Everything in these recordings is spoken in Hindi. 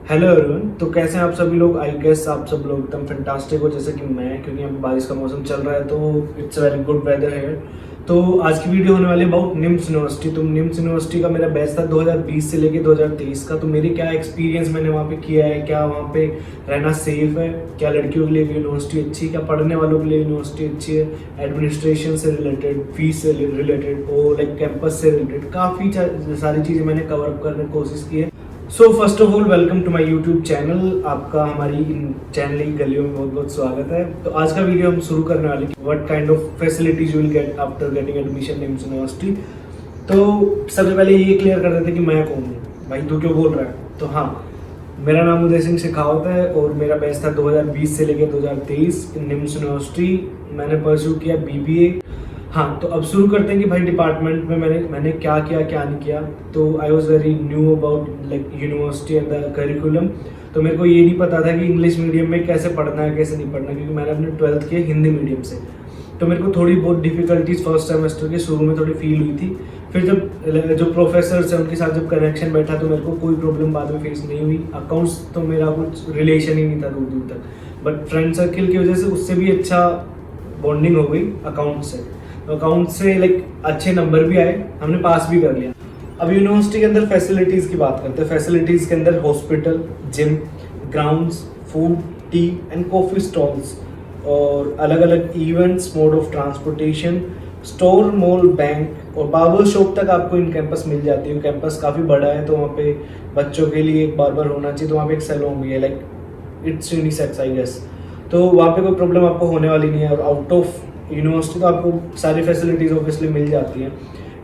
Hello everyone. तो कैसे हैं आप सभी लोग? आई गेस आप सब लोग एकदम फैंटास्टिक हो जैसे कि मैं, क्योंकि यहाँ पे बारिश का मौसम चल रहा है तो इट्स वेरी गुड वेदर है। तो आज की वीडियो होने वाली है अबाउट निम्स यूनिवर्सिटी। तो निम्स यूनिवर्सिटी का मेरा बैच था 2020 से लेके 2023 का। तो मेरी क्या एक्सपीरियंस मैंने वहाँ पे किया है, क्या वहाँ पे रहना सेफ है, क्या लड़कियों के लिए यूनिवर्सिटी अच्छी है, क्या पढ़ने वालों के लिए यूनिवर्सिटी अच्छी है, एडमिनिस्ट्रेशन से रिलेटेड, फीस से रिलेटेड और लाइक कैंपस से रिलेटेड काफ़ी सारी चीज़ें मैंने कवर अप करने की कोशिश की है। So first of all welcome to my YouTube channel. आपका हमारी इन चैनल की गलियों में बहुत बहुत स्वागत है। तो आज का वीडियो हम शुरू करने वाले हैं what kind of facilities you will get after getting admission in university. तो सबसे पहले ये क्लियर कर देते कि मैं कौन हूँ। भाई तू क्यों बोल रहा है? तो हाँ, मेरा नाम उदय सिंह शेखावत है और मेरा बैच था 2020 से लेकर 2023 इन निम्स यूनिवर्सिटी। मैंने परस्यू किया बीबीए। हाँ, तो अब शुरू करते हैं कि भाई डिपार्टमेंट में मैंने क्या किया क्या नहीं किया। तो I was very knew about like university and the curriculum. तो मेरे को ये नहीं पता था कि इंग्लिश मीडियम में कैसे पढ़ना है कैसे नहीं पढ़ना, क्योंकि मैंने अपने 12th किया हिंदी मीडियम से। तो मेरे को थोड़ी बहुत डिफिकल्टीज फर्स्ट सेमेस्टर के शुरू में थोड़ी फील हुई थी। फिर जब जो प्रोफेसर्स हैं उनके साथ जब कनेक्शन बैठा तो मेरे को कोई प्रॉब्लम बाद में फेस नहीं हुई। अकाउंट्स तो मेरा कुछ रिलेशन ही नहीं था दूर दूर तक, बट फ्रेंड सर्किल की वजह से उससे भी अच्छा बॉन्डिंग हो गई अकाउंट से। तो अकाउंट से लाइक अच्छे नंबर भी आए, हमने पास भी कर लिया। अब यूनिवर्सिटी के अंदर फैसिलिटीज की बात करते हैं। फैसिलिटीज के अंदर hospital, gym, grounds, food, T and coffee stalls और अलग अलग events, mode of transportation, store, mall, bank और बार्बर शॉप तक आपको इन कैंपस मिल जाती है। कैंपस काफ़ी बड़ा है तो वहाँ पे बच्चों के लिए एक बार्बर होना चाहिए, तो वहाँ पे एक सैलून भी है, like it's unisex I guess. तो वहाँ पे कोई प्रॉब्लम आपको होने वाली नहीं है। और आउट ऑफ यूनिवर्सिटी तो आपको सारी फैसिलिटीज़ ऑब्वियसली मिल जाती हैं।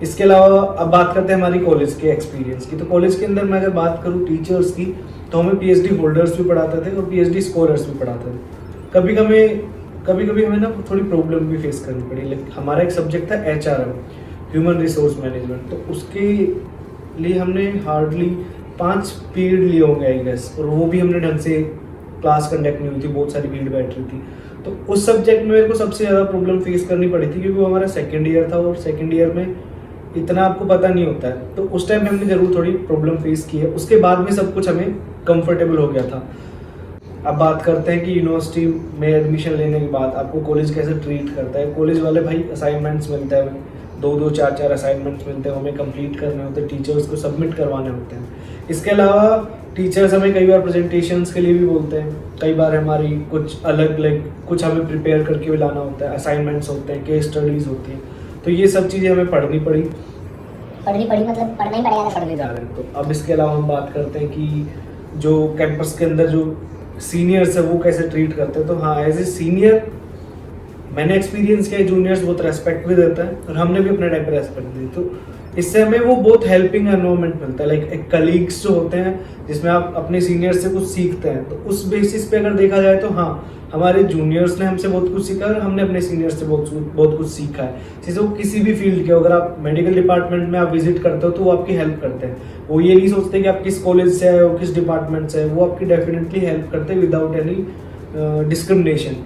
इसके अलावा अब बात करते हैं हमारी कॉलेज के एक्सपीरियंस की। तो कॉलेज के अंदर मैं अगर बात करूँ टीचर्स की, तो हमें पीएचडी होल्डर्स भी पढ़ाते थे और पीएचडी स्कॉलर्स भी पढ़ाते थे। कभी कभी हमें ना थोड़ी प्रॉब्लम भी फेस करनी पड़ी। लाइक हमारा एक सब्जेक्ट था एचआरएम, ह्यूमन रिसोर्स मैनेजमेंट। तो उसके लिए हमने हार्डली 5 पीरियड लिए होंगे आई गेस, और वो भी हमने ढंग से क्लास कंडक्ट नहीं हुई थी, बहुत सारी भीड़ बैठ रही थी। तो उस सब्जेक्ट में मेरे को सबसे ज़्यादा प्रॉब्लम फेस करनी पड़ी थी, क्योंकि वो हमारा सेकेंड ईयर था और सेकेंड ईयर में इतना आपको पता नहीं होता है। तो उस टाइम में हमने ज़रूर थोड़ी प्रॉब्लम फेस की है। उसके बाद में सब कुछ हमें कंफर्टेबल हो गया था। अब बात करते हैं कि यूनिवर्सिटी में एडमिशन लेने के बाद आपको कॉलेज कैसे ट्रीट करता है। कॉलेज वाले भाई असाइनमेंट्स मिलते हैं, 2-2 4-4 असाइनमेंट्स मिलते हैं, हमें कंप्लीट करने होते हैं, टीचर्स को सबमिट करवाने होते हैं। इसके अलावा टीचर्स हमें कई बार प्रेजेंटेशंस के लिए भी बोलते हैं, कई बार हमारी कुछ अलग लाइक कुछ हमें प्रिपेयर करके भी लाना होता है, असाइनमेंट्स होते हैं, केस स्टडीज़ होती हैं। तो ये सब चीज़ें हमें पढ़नी पड़ी मतलब पढ़ना ही पड़ेगा, पढ़ने जा रहे हैं। तो अब इसके अलावा हम बात करते हैं कि जो कैंपस के अंदर जो सीनियर्स है वो कैसे ट्रीट करते हैं। तो हाँ, एज ए सीनियर मैंने एक्सपीरियंस किया, जूनियर्स बहुत रेस्पेक्ट भी देता है और हमने भी अपने टाइम पे रेस्पेक्ट दी। तो इससे हमें वो बहुत हेल्पिंग एनवायरनमेंट मिलता है, लाइक एक कलीग्स जो होते हैं जिसमें आप अपने सीनियर से कुछ सीखते हैं। तो उस बेसिस पे अगर देखा जाए तो हाँ, हमारे जूनियर्स ने हमसे बहुत कुछ सीखा और हमने अपने सीनियर्स से बहुत कुछ सीखा है। जैसे वो किसी भी फील्ड के, अगर आप मेडिकल डिपार्टमेंट में आप विजिट करते हो तो वो आपकी हेल्प करते हैं। वो ये नहीं सोचते कि आप किस कॉलेज से आए हो, किस डिपार्टमेंट से आए, वो आपकी डेफिनेटली हेल्प करते हैं विदाउट एनी डिस्क्रिमिनेशन।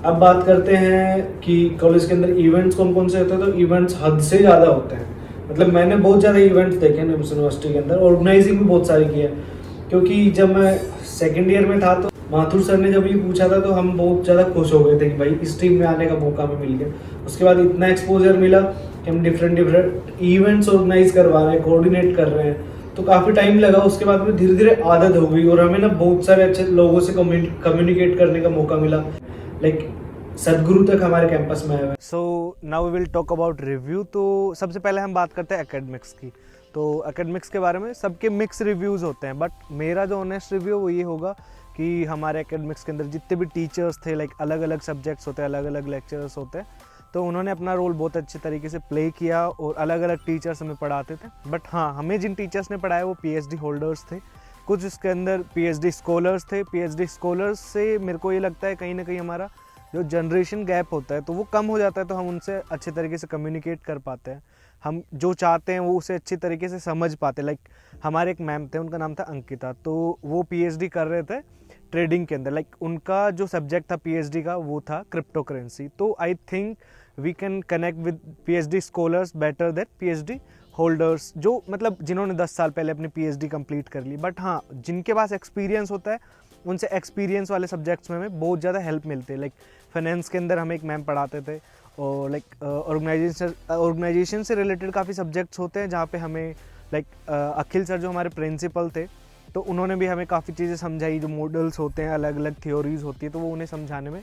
अब बात करते हैं कि कॉलेज के अंदर इवेंट्स कौन कौन से होते हैं। तो इवेंट्स हद से ज़्यादा होते हैं। मतलब मैंने बहुत ज़्यादा इवेंट्स देखे हैं निम्स यूनिवर्सिटी के अंदर, ऑर्गेनाइजिंग भी बहुत सारी की है। क्योंकि जब मैं सेकेंड ईयर में था तो माथुर सर ने जब ये पूछा था तो हम बहुत ज़्यादा खुश हो गए थे कि भाई इस टीम में आने का मौका हमें मिल गया। उसके बाद इतना एक्सपोजर मिला कि हम डिफरेंट इवेंट्स ऑर्गेनाइज करवा रहे हैं, कोऑर्डिनेट कर रहे हैं। तो काफ़ी टाइम लगा, उसके बाद में धीरे धीरे आदत हो गई और हमें ना बहुत सारे अच्छे लोगों से कम्युनिकेट करने का मौका मिला। लाइक सदगुरु तक हमारे कैंपस में आए हुए। So now we will talk about review. तो सबसे पहले हम बात करते हैं एकेडमिक्स की। तो एकेडमिक्स के बारे में सबके मिक्स रिव्यूज़ होते हैं, बट मेरा जो ऑनेस्ट रिव्यू वो ये होगा कि हमारे एकेडमिक्स के अंदर जितने भी टीचर्स थे, लाइक अलग अलग सब्जेक्ट्स होते हैं, अलग अलग लेक्चरर्स होते हैं, तो उन्होंने अपना रोल बहुत अच्छे तरीके से प्ले किया और अलग अलग टीचर्स हमें पढ़ाते थे। बट हाँ, हमें जिन टीचर्स ने पढ़ाया वो पीएचडी होल्डर्स थे। कुछ इसके अंदर पीएचडी स्कॉलर्स थे। पीएचडी स्कॉलर्स से मेरे को ये लगता है कहीं ना कहीं हमारा जो जनरेशन गैप होता है तो वो कम हो जाता है, तो हम उनसे अच्छे तरीके से कम्युनिकेट कर पाते हैं, हम जो चाहते हैं वो उसे अच्छी तरीके से समझ पाते हैं। लाइक हमारे एक मैम थे, उनका नाम था अंकिता, तो वो पीएचडी कर रहे थे ट्रेडिंग के अंदर। लाइक उनका जो सब्जेक्ट था पीएचडी का वो था क्रिप्टो करेंसी। तो I think we can connect with PhD scholars better than PhD holders जो मतलब जिन्होंने 10 साल पहले अपनी पीएचडी कंप्लीट कर ली, बट हाँ जिनके पास एक्सपीरियंस होता है उनसे एक्सपीरियंस वाले सब्जेक्ट्स में हमें बहुत ज़्यादा हेल्प मिलती है। लाइक फाइनेंस के अंदर हमें एक मैम पढ़ाते थे, और लाइक ऑर्गेनाइजेशन से रिलेटेड काफ़ी सब्जेक्ट्स होते हैं जहाँ पे हमें लाइक अखिल सर जो हमारे प्रिंसिपल थे, तो उन्होंने भी हमें काफ़ी चीज़ें समझाई, जो मॉडल्स होते हैं, अलग अलग थ्योरीज होती है, तो वो उन्हें समझाने में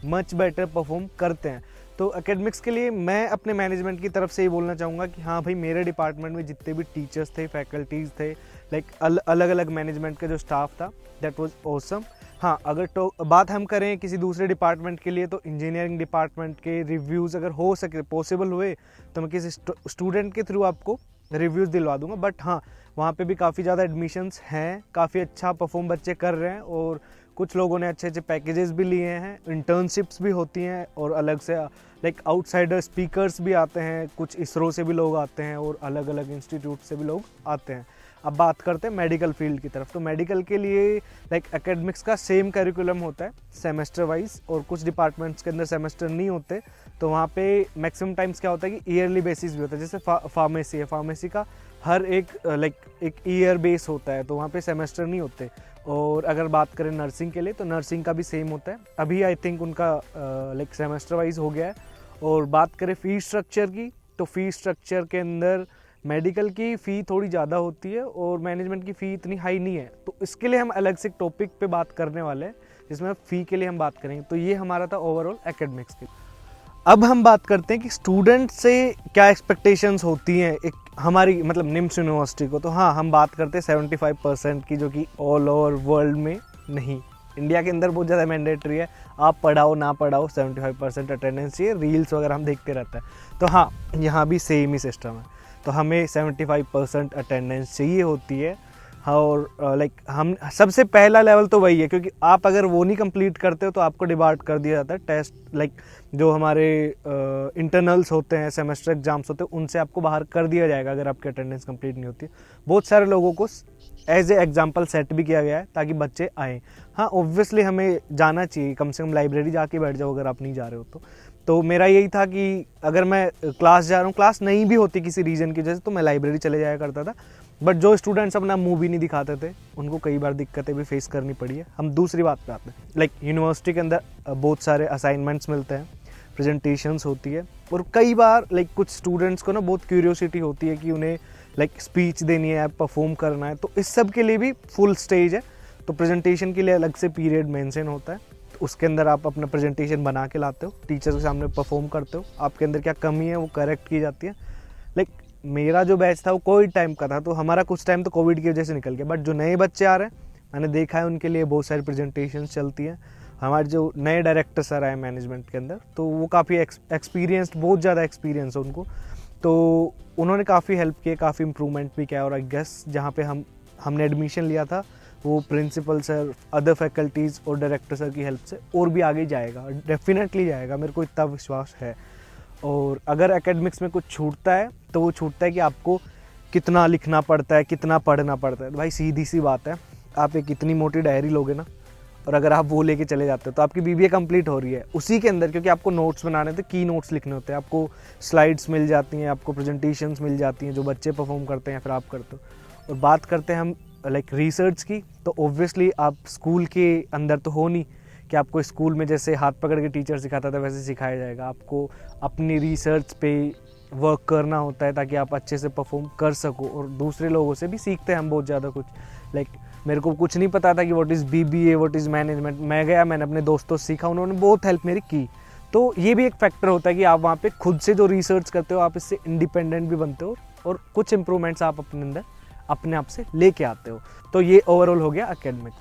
मच बेटर परफॉर्म करते हैं। तो एकेडमिक्स के लिए मैं अपने मैनेजमेंट की तरफ से ये बोलना चाहूँगा कि हाँ भाई, मेरे डिपार्टमेंट में जितने भी टीचर्स थे, फैकल्टीज़ थे, लाइक अलग अलग मैनेजमेंट का जो स्टाफ था, दैट वाज ऑसम। हाँ, अगर तो बात हम करें किसी दूसरे डिपार्टमेंट के लिए, तो इंजीनियरिंग डिपार्टमेंट के रिव्यूज़ अगर हो सके, पॉसिबल हुए, तो मैं किसी स्टूडेंट के थ्रू आपको रिव्यूज़ दिलवा दूंगा। बट हाँ, वहाँ पे भी काफ़ी ज़्यादा एडमिशन्स हैं, काफ़ी अच्छा परफॉर्म बच्चे कर रहे हैं, और कुछ लोगों ने अच्छे अच्छे पैकेजेस भी लिए हैं, इंटर्नशिप्स भी होती हैं, और अलग से लाइक आउटसाइडर स्पीकर्स भी आते हैं, कुछ इसरो से भी लोग आते हैं, और अलग अलग इंस्टीट्यूट से भी लोग आते हैं। अब बात करते हैं मेडिकल फील्ड की तरफ। तो मेडिकल के लिए लाइक एकेडमिक्स का सेम करिकुलम होता है सेमेस्टर वाइज, और कुछ डिपार्टमेंट्स के अंदर सेमेस्टर नहीं होते, तो वहाँ पे मैक्सिमम टाइम्स क्या होता है कि ईयरली बेसिस भी होता है। जैसे फार्मेसी है, फार्मेसी का हर एक लाइक एक ईयर बेस होता है, तो वहाँ पे सेमेस्टर नहीं होते। और अगर बात करें नर्सिंग के लिए, तो नर्सिंग का भी सेम होता है। अभी आई थिंक उनका लाइक सेमेस्टर वाइज हो गया है। और बात करें फ़ी स्ट्रक्चर की, तो फ़ी स्ट्रक्चर के अंदर मेडिकल की फ़ी थोड़ी ज़्यादा होती है, और मैनेजमेंट की फ़ी इतनी हाई नहीं है। तो इसके लिए हम अलग से एक टॉपिक पे बात करने वाले हैं, जिसमें फ़ी के लिए हम बात करेंगे। तो ये हमारा था ओवरऑल एकेडमिक्स की। अब हम बात करते हैं कि स्टूडेंट से क्या एक्सपेक्टेशंस होती हैं एक हमारी मतलब निम्स यूनिवर्सिटी को। तो हाँ, हम बात करते हैं 75% की, जो कि ऑल ओवर वर्ल्ड में नहीं, इंडिया के अंदर बहुत ज़्यादा मैंडेटरी है। आप पढ़ाओ ना पढ़ाओ, 75% अटेंडेंस चाहिए। रील्स वगैरह हम देखते रहते हैं, तो हाँ यहाँ भी सेम ही सिस्टम है। तो हमें 75% अटेंडेंस चाहिए होती है। और लाइक हम सबसे पहला लेवल तो वही है, क्योंकि आप अगर वो नहीं कंप्लीट करते हो तो आपको डिबार्ट कर दिया जाता है। टेस्ट लाइक जो हमारे इंटरनल्स होते हैं, सेमेस्टर एग्जाम्स होते हैं, उनसे आपको बाहर कर दिया जाएगा अगर आपकी अटेंडेंस कंप्लीट नहीं होती। बहुत सारे लोगों को एज ए एग्जाम्पल सेट भी किया गया है ताकि बच्चे आएँ। हाँ, ऑब्वियसली हमें जाना चाहिए, कम से कम लाइब्रेरी जाके बैठ जाओ अगर आप नहीं जा रहे हो तो मेरा यही था कि अगर मैं क्लास जा रहा हूँ, क्लास नहीं भी होती किसी रीज़न की वजह से, तो मैं लाइब्रेरी चले जाया करता था। बट जो स्टूडेंट्स अपना मुंह भी नहीं दिखाते थे, उनको कई बार दिक्कतें भी फेस करनी पड़ी है। हम दूसरी बात पे आते हैं, लाइक यूनिवर्सिटी के अंदर बहुत सारे असाइनमेंट्स मिलते हैं, प्रेजेंटेशंस होती है, और कई बार लाइक कुछ स्टूडेंट्स को ना बहुत क्यूरियोसिटी होती है कि उन्हें लाइक स्पीच देनी है, परफॉर्म करना है। तो इस सब के लिए भी फुल स्टेज है, तो प्रेजेंटेशन के लिए अलग से पीरियड मेंशन होता है। तो उसके अंदर आप अपना प्रेजेंटेशन बना के लाते हो, टीचर के सामने परफॉर्म करते हो, आपके अंदर क्या कमी है वो करेक्ट की जाती है। लाइक मेरा जो बैच था वो कोविड टाइम का था, तो हमारा कुछ टाइम तो कोविड की वजह से निकल गया। बट जो नए बच्चे आ रहे हैं, मैंने देखा है उनके लिए बहुत सारी प्रेजेंटेशन चलती हैं। हमारे जो नए डायरेक्टर सर आए मैनेजमेंट के अंदर, तो वो काफ़ी एक्सपीरियंस्ड, बहुत ज़्यादा एक्सपीरियंस है उनको, तो उन्होंने काफ़ी हेल्प किया, काफ़ी इम्प्रूवमेंट भी किया। और आई गेस जहाँ पे हमने एडमिशन लिया था, वो प्रिंसिपल सर, अदर फैकल्टीज़ और डायरेक्टर सर की हेल्प से और भी आगे जाएगा, डेफिनेटली जाएगा, मेरे को इतना विश्वास है। और अगर एकेडमिक्स में कुछ छूटता है तो वो छूटता है कि आपको कितना लिखना पड़ता है, कितना पढ़ना पड़ता है। भाई सीधी सी बात है, आप एक इतनी मोटी डायरी लोगे ना, और अगर आप वो लेके चले जाते हो तो आपकी बीबीए कंप्लीट हो रही है उसी के अंदर, क्योंकि आपको नोट्स बनाने थे, की नोट्स लिखने होते हैं, आपको स्लाइड्स मिल जाती हैं, आपको प्रेजेंटेशंस मिल जाती हैं जो बच्चे परफॉर्म करते हैं या फिर आप करते हो। और बात करते हैं हम लाइक रिसर्च की, तो ऑब्वियसली आप स्कूल के अंदर तो हो नहीं कि आपको स्कूल में जैसे हाथ पकड़ के टीचर सिखाता था वैसे सिखाया जाएगा। आपको अपनी रिसर्च पे वर्क करना होता है ताकि आप अच्छे से परफॉर्म कर सको, और दूसरे लोगों से भी सीखते हैं हम बहुत ज़्यादा कुछ। लाइक मेरे को कुछ नहीं पता था कि what is BBA, what is management. मैं गया, मैंने अपने दोस्तों से सीखा, उन्होंने बहुत हेल्प मेरी की। तो ये भी एक फैक्टर होता है कि आप वहाँ पे खुद से जो रिसर्च करते हो, आप इससे इंडिपेंडेंट भी बनते हो, और कुछ इंप्रूवमेंट्स आप अपने अंदर अपने आप से लेके आते हो। तो ये ओवरऑल हो गया एकेडमिक।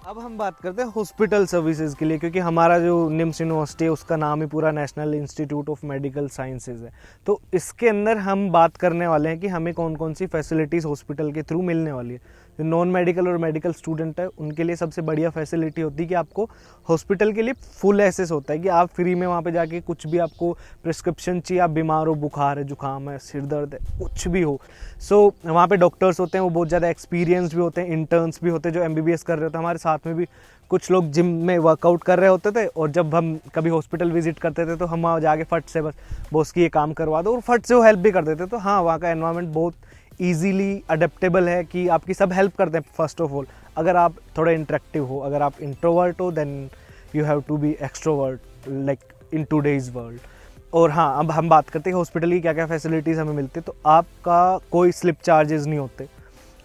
अब हम बात करते हैं हॉस्पिटल सर्विसेज के लिए, क्योंकि हमारा जो निम्स यूनिवर्सिटी है उसका नाम ही पूरा national institute of medical sciences है। तो इसके अंदर हम बात करने वाले हैं कि हमें कौन कौन सी फैसिलिटीज़ हॉस्पिटल के थ्रू मिलने वाली है। जो नॉन मेडिकल और मेडिकल स्टूडेंट है उनके लिए सबसे बढ़िया फैसिलिटी होती है कि आपको हॉस्पिटल के लिए फुल एक्सेस होता है कि आप फ्री में वहाँ पे जाके कुछ भी आपको प्रिस्क्रिप्शन चाहिए, आप बीमार हो, बुखार है, जुकाम है, सिर दर्द है, कुछ भी हो, सो वहाँ पे डॉक्टर्स होते हैं, वो बहुत ज़्यादा एक्सपीरियंस भी होते हैं, इंटर्न्स भी होते हैं जो MBBS कर रहे होते हैं। हमारे साथ में भी कुछ लोग जिम में वर्कआउट कर रहे होते थे और जब हम कभी हॉस्पिटल विजिट करते थे तो हम वहाँ जाके फट से बस की ये काम करवा दो और फट से वो हेल्प भी कर देते। तो हाँ, वहाँ का एनवायरनमेंट बहुत ईजीली अडेप्टेबल है कि आपकी सब हेल्प करते हैं। फर्स्ट ऑफ ऑल अगर आप थोड़ा इंटरेक्टिव हो, अगर आप इंट्रोवर्ट हो then you have to be extrovert like in today's world. और हाँ, अब हम बात करते हैं हॉस्पिटल की क्या क्या फैसिलिटीज़ हमें मिलती है। तो आपका कोई स्लिप चार्जेस नहीं होते,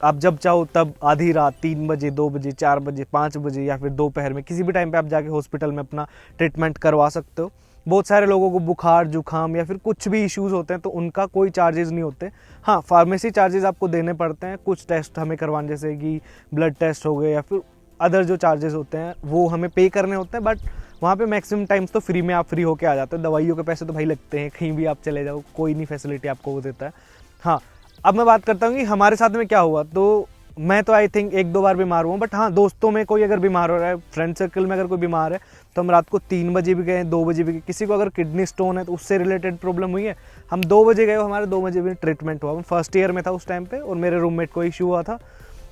आप जब चाहो तब आधी रात 3 बजे, 2 बजे, 4 बजे, 5 बजे या फिर दोपहर में किसी भी टाइम पे आप जाके हॉस्पिटल में अपना ट्रीटमेंट करवा सकते हो। बहुत सारे लोगों को बुखार, जुकाम या फिर कुछ भी इश्यूज़ होते हैं तो उनका कोई चार्जेस नहीं होते। हाँ, फार्मेसी चार्जेस आपको देने पड़ते हैं, कुछ टेस्ट हमें करवाने जैसे कि ब्लड टेस्ट हो गए या फिर अदर जो चार्जेस होते हैं वो हमें पे करने होते हैं। बट वहाँ पे मैक्सिमम टाइम्स तो फ्री में आप फ्री होके आ जाते हो। दवाइयों के पैसे तो भाई लगते हैं, कहीं भी आप चले जाओ कोई नहीं फैसिलिटी आपको वो देता है। हाँ, अब मैं बात करता हूँ कि हमारे साथ में क्या हुआ। तो मैं तो आई थिंक 1-2 बार बीमार हुआ, बट हाँ, दोस्तों में कोई अगर बीमार हो रहा है, फ्रेंड सर्कल में अगर कोई बीमार है तो हम रात को 3 बजे भी गए, 2 बजे भी गए। किसी को अगर किडनी स्टोन है तो उससे रिलेटेड प्रॉब्लम हुई है, हम 2 बजे गए, हमारे 2 बजे भी ट्रीटमेंट हुआ। मैं फर्स्ट ईयर में था उस टाइम पे और मेरे रूममेट को इशू हुआ था,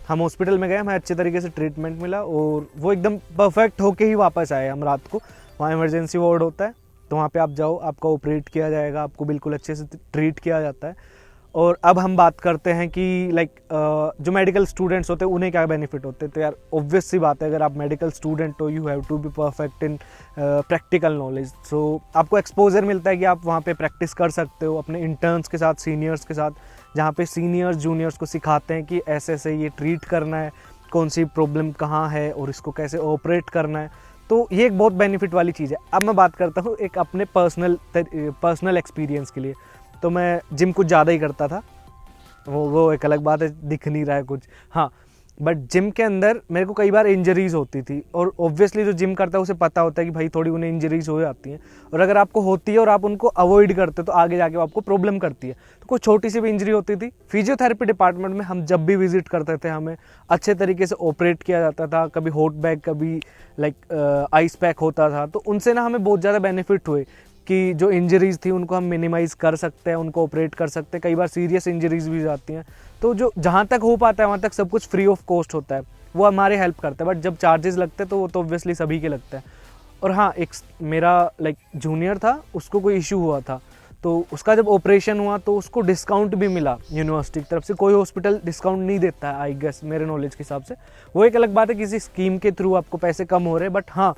हम हॉस्पिटल में गए, हमें अच्छे तरीके से ट्रीटमेंट मिला और वो एकदम परफेक्ट होके ही वापस आए हम रात को। वहाँ इमरजेंसी वार्ड होता है तो वहाँ पे आप जाओ, आपका ऑपरेट किया जाएगा, आपको बिल्कुल अच्छे से ट्रीट किया जाता है। और अब हम बात करते हैं कि लाइक जो मेडिकल स्टूडेंट्स होते हैं उन्हें क्या बेनिफिट होते हैं। तो यार ऑब्वियस सी बात है, अगर आप मेडिकल स्टूडेंट हो you have to be perfect in practical knowledge. So आपको एक्सपोजर मिलता है कि आप वहाँ पे प्रैक्टिस कर सकते हो अपने इंटर्न्स के साथ, सीनियर्स के साथ, जहाँ पे सीनियर्स जूनियर्स को सिखाते हैं कि ऐसे ऐसे ये ट्रीट करना है, कौन सी प्रॉब्लम कहाँ है और इसको कैसे ऑपरेट करना है। तो ये एक बहुत बेनिफिट वाली चीज़ है। अब मैं बात करता हूँ एक अपने पर्सनल एक्सपीरियंस के लिए। तो मैं जिम कुछ ज़्यादा ही करता था, वो एक अलग बात है, दिख नहीं रहा है कुछ, हाँ, बट जिम के अंदर मेरे को कई बार इंजरीज होती थी और ऑब्वियसली जो जिम करता है उसे पता होता है कि भाई थोड़ी उन्हें इंजरीज हो जाती हैं और अगर आपको होती है और आप उनको अवॉइड करते हो तो आगे जाके आपको प्रॉब्लम करती है। तो कोई छोटी सी भी इंजरी होती थी, फिजियोथेरेपी डिपार्टमेंट में हम जब भी विजिट करते थे हमें अच्छे तरीके से ऑपरेट किया जाता था। कभी हॉट बैग, कभी लाइक आइस पैक होता था, तो उनसे ना हमें बहुत ज़्यादा बेनिफिट हुए कि जो इंजरीज़ थी उनको हम मिनिमाइज़ कर सकते हैं, उनको ऑपरेट कर सकते हैं। कई बार सीरियस इंजरीज़ भी जाती हैं, तो जो जहाँ तक हो पाता है वहाँ तक सब कुछ फ्री ऑफ कॉस्ट होता है, वो हमारे हेल्प करता है। बट जब चार्जेस लगते हैं तो वो तो ऑब्वियसली सभी के लगता है। और हाँ, एक मेरा लाइक जूनियर था, उसको कोई इशू हुआ था, तो उसका जब ऑपरेशन हुआ तो उसको डिस्काउंट भी मिला यूनिवर्सिटी की तरफ से। कोई हॉस्पिटल डिस्काउंट नहीं देता है आई गेस, मेरे नॉलेज के हिसाब से। वो एक अलग बात है, किसी स्कीम के थ्रू आपको पैसे कम हो रहे हैं, बट हाँ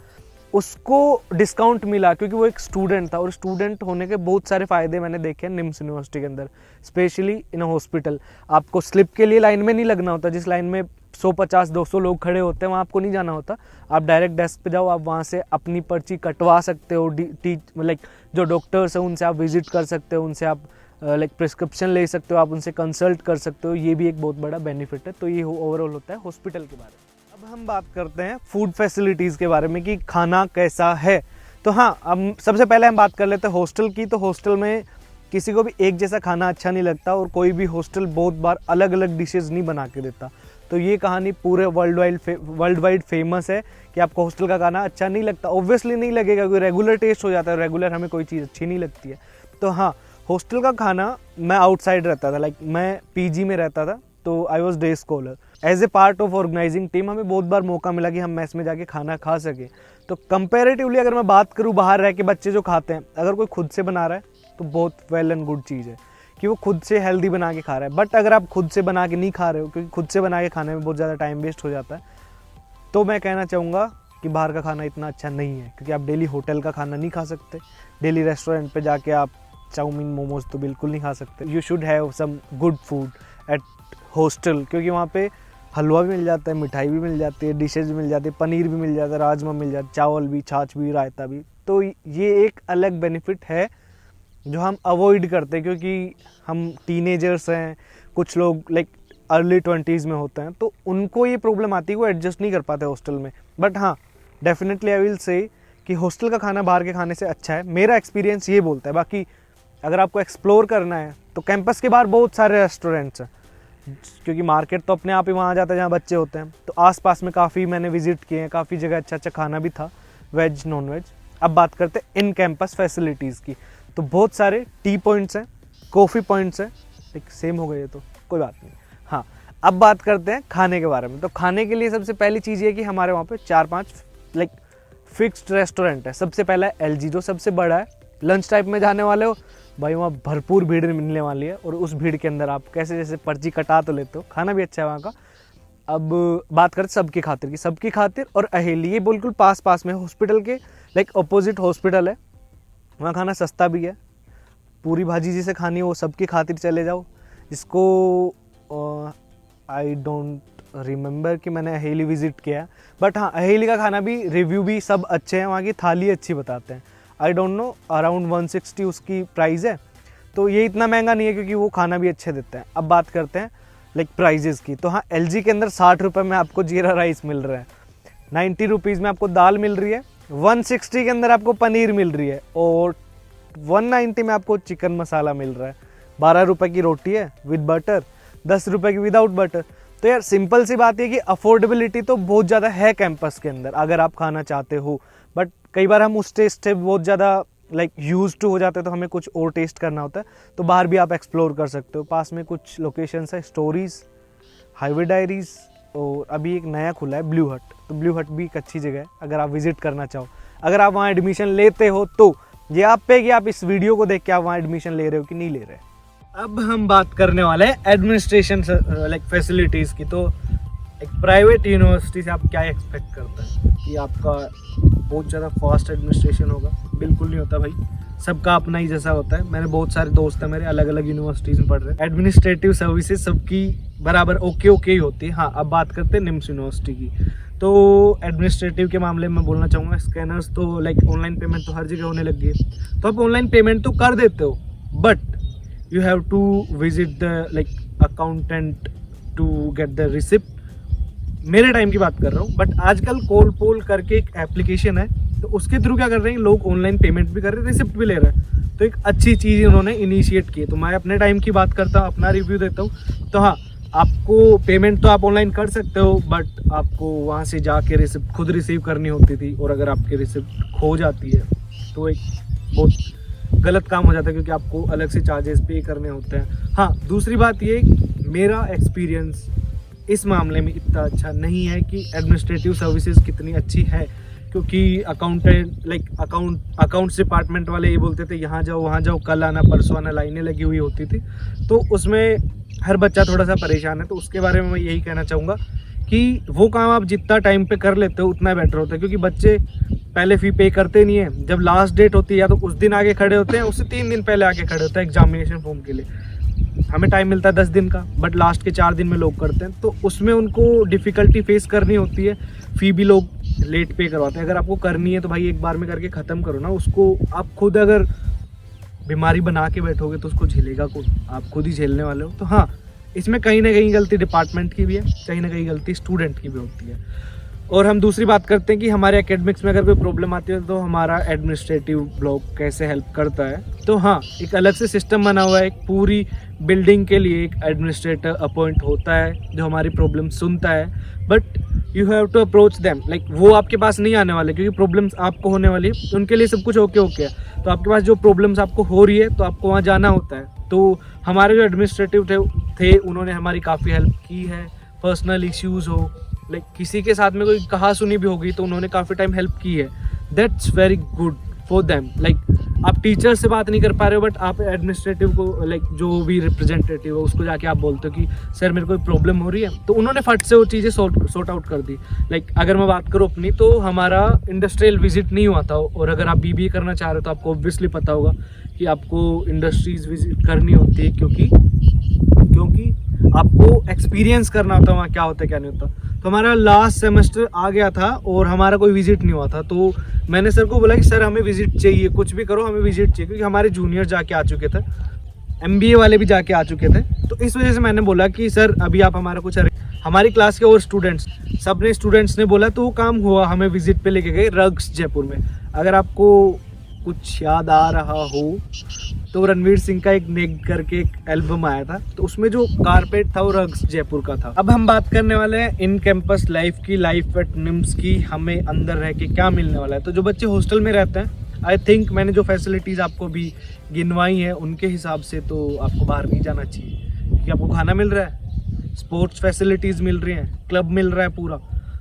उसको डिस्काउंट मिला क्योंकि वो एक स्टूडेंट था। और स्टूडेंट होने के बहुत सारे फ़ायदे मैंने देखे हैं निम्स यूनिवर्सिटी के अंदर, स्पेशली इन अ हॉस्पिटल। आपको स्लिप के लिए लाइन में नहीं लगना होता, जिस लाइन में 150-200 लोग खड़े होते हैं वहाँ आपको नहीं जाना होता। आप डायरेक्ट डेस्क पे जाओ, आप वहाँ से अपनी पर्ची कटवा सकते हो। लाइक जो डॉक्टर्स हैं उनसे आप विजिट कर सकते हो, उनसे आप लाइक प्रिस्क्रिप्शन ले सकते हो, आप उनसे कंसल्ट कर सकते हो। ये भी एक बहुत बड़ा बेनिफिट है। तो ये ओवरऑल होता है हॉस्पिटल के बारे में। अब हम बात करते हैं फूड फैसिलिटीज़ के बारे में कि खाना कैसा है। तो हाँ, अब सबसे पहले हम बात कर लेते हैं हॉस्टल की। तो हॉस्टल में किसी को भी एक जैसा खाना अच्छा नहीं लगता और कोई भी हॉस्टल बहुत बार अलग अलग डिशेज़ नहीं बना के देता। तो ये कहानी पूरे वर्ल्ड वाइड फेमस है कि आपको हॉस्टल का खाना अच्छा नहीं लगता। ऑब्वियसली नहीं लगेगा क्योंकि रेगुलर टेस्ट हो जाता है, रेगुलर हमें कोई चीज़ अच्छी नहीं लगती है। तो हाँ, हॉस्टल का खाना, मैं आउटसाइड रहता था, लाइक मैं पीजी में रहता था, तो I was day scholar. As a part of organizing team हमें बहुत बार मौका मिला कि हम मेस में जाके खाना खा सकें। तो कंपैरेटिवली अगर मैं बात करूँ बाहर रह के बच्चे जो खाते हैं, अगर कोई खुद से बना रहा है तो बहुत वेल एंड गुड चीज़ है कि वो खुद से हेल्दी बना के खा रहा है। बट अगर आप खुद से बना के नहीं खा रहे हो, क्योंकि खुद से बना के खाने में बहुत ज़्यादा टाइम वेस्ट हो जाता है, तो मैं कहना चाहूँगा कि बाहर का खाना इतना अच्छा नहीं है। क्योंकि आप डेली होटल का खाना नहीं खा सकते, डेली रेस्टोरेंट पे जाके आप चाउमीन मोमोज तो बिल्कुल नहीं खा सकते। You should have some good food at hostel, क्योंकि वहाँ पे हलवा भी मिल जाता है, मिठाई भी मिल जाती है, डिशेज भी मिल जाती है, पनीर भी मिल जाता है, राजमा मिल जाता है, चावल भी, छाछ भी, रायता भी। तो ये एक अलग बेनिफिट है जो हम अवॉइड करते हैं क्योंकि हम टीनेजर्स हैं, कुछ लोग लाइक अर्ली 20s में होते हैं, तो उनको ये प्रॉब्लम आती है, वो एडजस्ट नहीं कर पाते हॉस्टल में। बट हाँ, डेफिनेटली आई विल से कि हॉस्टल का खाना बाहर के खाने से अच्छा है, मेरा एक्सपीरियंस ये बोलता है। बाकी अगर आपको एक्सप्लोर करना है तो कैंपस के बाहर बहुत सारे रेस्टोरेंट्स हैं क्योंकि मार्केट तो अपने आप ही वहाँ जाता है जहाँ बच्चे होते हैं। तो आसपास में काफ़ी मैंने विजिट किए हैं, काफ़ी जगह अच्छा अच्छा खाना भी था, वेज नॉन वेज। अब बात करते हैं इन कैंपस फैसिलिटीज़ की। तो बहुत सारे टी पॉइंट्स हैं, कॉफ़ी पॉइंट्स हैं, एक सेम हो गए तो कोई बात नहीं। हाँ, अब बात करते हैं खाने के बारे में। तो खाने के लिए सबसे पहली चीज़ ये कि हमारे वहाँ पे 4-5 लाइक फिक्स्ड रेस्टोरेंट है। सबसे पहला है LG, जो सबसे बड़ा है। लंच टाइप में जाने वाले हो भाई, वहाँ भरपूर भीड़ मिलने वाली है, और उस भीड़ के अंदर आप कैसे जैसे पर्ची कटा तो लेते हो, खाना भी अच्छा है वहाँ का। अब बात करते सबकी खातिर की, सबकी खातिर और अहेली, ये बिल्कुल पास पास में हॉस्पिटल के लाइक अपोजिट हॉस्पिटल है। वहाँ खाना सस्ता भी है, पूरी भाजी जिसे खानी हो वो सबकी खातिर चले जाओ। जिसको आई डोंट रिमेंबर कि मैंने अहेली विज़िट किया, बट हाँ अहेली का खाना भी, रिव्यू भी सब अच्छे हैं, वहाँ की थाली अच्छी बताते हैं। आई डोंट नो, अराउंड 160 उसकी प्राइस है, तो ये इतना महंगा नहीं है क्योंकि वो खाना भी अच्छे देते हैं। अब बात करते हैं लाइक प्राइजेज़ की। तो हाँ, LG के अंदर 60 रुपये में आपको जीरा राइस मिल रहा है, 90 रुपीज़ में आपको दाल मिल रही है, 160 के अंदर आपको पनीर मिल रही है, और 190 में आपको चिकन मसाला मिल रहा है। 12 रुपये की रोटी है विद बटर, 10 रुपये की विदाउट बटर। तो यार सिंपल सी बात है कि अफोर्डेबिलिटी तो बहुत ज़्यादा है कैंपस के अंदर अगर आप खाना चाहते हो। बट कई बार हम उस टेस्ट से बहुत ज़्यादा लाइक यूज टू हो जाते हैं, तो हमें कुछ और टेस्ट करना होता है, तो बाहर भी आप एक्सप्लोर कर सकते हो। पास में कुछ लोकेशंस है, स्टोरीज, हाईवे डायरीज, और अभी एक नया खुला है ब्लू हट। तो ब्लू हट भी एक अच्छी जगह है अगर आप विजिट करना चाहो। अगर आप वहाँ एडमिशन लेते हो तो ये आप पे कि आप इस वीडियो को देख के आप वहाँ एडमिशन ले रहे हो कि नहीं ले रहे। अब हम बात करने वाले हैं एडमिनिस्ट्रेशन लाइक फैसिलिटीज़ की। तो एक प्राइवेट यूनिवर्सिटी से आप क्या एक्सपेक्ट करते हैं कि आपका बहुत ज़्यादा फास्ट एडमिनिस्ट्रेशन होगा? बिल्कुल नहीं होता भाई, सबका अपना ही जैसा होता है। मैंने बहुत सारे दोस्त हैं मेरे अलग अलग यूनिवर्सिटीज़ में पढ़ रहे हैं, एडमिनिस्ट्रेटिव सर्विसेज सबकी बराबर ओके ही होती है। हाँ, अब बात करते हैं निम्स यूनिवर्सिटी की। तो एडमिनिस्ट्रेटिव के मामले में बोलना चाहूँगा, स्कैनर्स तो लाइक ऑनलाइन पेमेंट तो हर जगह होने लग गई है, तो आप ऑनलाइन पेमेंट तो कर देते हो, but you have to visit the like accountant to get the receipt. मेरे टाइम की बात कर रहा हूँ, बट आजकल कॉल पोल करके एक एप्लीकेशन है, तो उसके थ्रू क्या कर रहे हैं लोग, ऑनलाइन पेमेंट भी कर रहे हैं, रिसिप्ट भी ले रहे हैं। तो एक अच्छी चीज़ उन्होंने इनिशिएट की है। तो मैं अपने टाइम की बात करता हूँ, अपना रिव्यू देता हूँ। तो हाँ, आपको पेमेंट तो आप ऑनलाइन कर सकते हो, बट आपको वहाँ से जाके रिसिप्ट खुद रिसीव करनी होती थी, और अगर आपकी रिसिप्ट खो जाती है तो एक बहुत गलत काम हो जाता है, क्योंकि आपको अलग से चार्जेस पे करने होते हैं। हाँ, दूसरी बात ये, मेरा एक्सपीरियंस इस मामले में इतना अच्छा नहीं है कि एडमिनिस्ट्रेटिव सर्विसेज कितनी अच्छी है, क्योंकि अकाउंटेंट लाइक अकाउंट्स डिपार्टमेंट वाले ये बोलते थे यहाँ जाओ वहाँ जाओ, कल आना परसों आना, लाइनें लगी हुई होती थी। तो उसमें हर बच्चा थोड़ा सा परेशान है। तो उसके बारे में मैं यही कहना चाहूँगा कि वो काम आप जितना टाइम पे कर लेते हो उतना बेटर होता है, क्योंकि बच्चे पहले फ़ी पे करते नहीं है। जब लास्ट डेट होती है या तो उस दिन आगे खड़े होते हैं, उससे 3 दिन पहले आके खड़े होते हैं एग्जामिनेशन फॉर्म के लिए। हमें टाइम मिलता है 10 दिन का, बट लास्ट के 4 दिन में लोग करते हैं, तो उसमें उनको डिफ़िकल्टी फेस करनी होती है। फ़ी भी लोग लेट पे करवाते हैं। अगर आपको करनी है तो भाई एक बार में करके ख़त्म करो ना उसको। आप खुद अगर बीमारी बना के बैठोगे तो उसको झेलेगा कौन? आप खुद ही झेलने वाले हो। तो हाँ, इसमें कहीं ना कहीं गलती डिपार्टमेंट की भी है, कहीं ना कहीं गलती स्टूडेंट की भी होती है। और हम दूसरी बात करते हैं कि हमारे एकेडमिक्स में अगर कोई प्रॉब्लम आती है तो हमारा एडमिनिस्ट्रेटिव ब्लॉक कैसे हेल्प करता है। तो हाँ, एक अलग से सिस्टम बना हुआ है, एक पूरी बिल्डिंग के लिए एक एडमिनिस्ट्रेटर अपॉइंट होता है जो हमारी प्रॉब्लम सुनता है। But you have to approach them, like वो आपके पास नहीं आने वाले, क्योंकि प्रॉब्लम्स आपको होने वाली है, उनके लिए सब कुछ ओके है। तो आपके पास जो प्रॉब्लम्स आपको हो रही है तो आपको वहाँ जाना होता है। तो हमारे जो एडमिनिस्ट्रेटिव थे उन्होंने हमारी काफ़ी हेल्प की है। पर्सनल इश्यूज़ हो, लाइक किसी के साथ में कोई कहा सुनी भी होगी तो उन्होंने काफ़ी टाइम हेल्प की है। That's very good for them. Like आप टीचर से बात नहीं कर पा रहे हो, बट आप एडमिनिस्ट्रेटिव को लाइक जो भी रिप्रेजेंटेटिव है उसको जाके आप बोलते हो कि सर मेरे को प्रॉब्लम हो रही है, तो उन्होंने फट से वो चीज़ें सॉर्ट आउट कर दी। लाइक अगर मैं बात करूँ अपनी, तो हमारा इंडस्ट्रियल विजिट नहीं हुआ था, और अगर आप BBA करना चाह रहे हो तो आपको ऑब्वियसली पता होगा कि आपको इंडस्ट्रीज विजिट करनी होती है, क्योंकि आपको एक्सपीरियंस करना होता है वहाँ क्या होता है क्या नहीं होता। तो हमारा लास्ट सेमेस्टर आ गया था और हमारा कोई विजिट नहीं हुआ था, तो मैंने सर को बोला कि सर हमें विजिट चाहिए, कुछ भी करो हमें विजिट चाहिए, क्योंकि हमारे जूनियर जाके आ चुके थे, MBA वाले भी जाके आ चुके थे। तो इस वजह से मैंने बोला कि सर अभी आप हमारा कुछ हमारी क्लास के और स्टूडेंट्स ने बोला, तो वो काम हुआ, हमें विजिट पे लेके गए रग्स जयपुर में। अगर आपको कुछ याद आ रहा हो तो रणवीर सिंह का एक नेग करके एक एल्बम आया था, तो उसमें जो कारपेट था वो रग्स जयपुर का था। अब हम बात करने वाले हैं इन कैंपस लाइफ की, लाइफ एट निम्स की, हमें अंदर रह के क्या मिलने वाला है। तो जो बच्चे हॉस्टल में रहते हैं, आई थिंक मैंने जो फैसिलिटीज़ आपको भी गिनवाई हैं उनके हिसाब से तो आपको बाहर नहीं जाना चाहिए, क्योंकि आपको खाना मिल रहा है, स्पोर्ट्स फैसिलिटीज़ मिल रही हैं, क्लब मिल रहा है पूरा,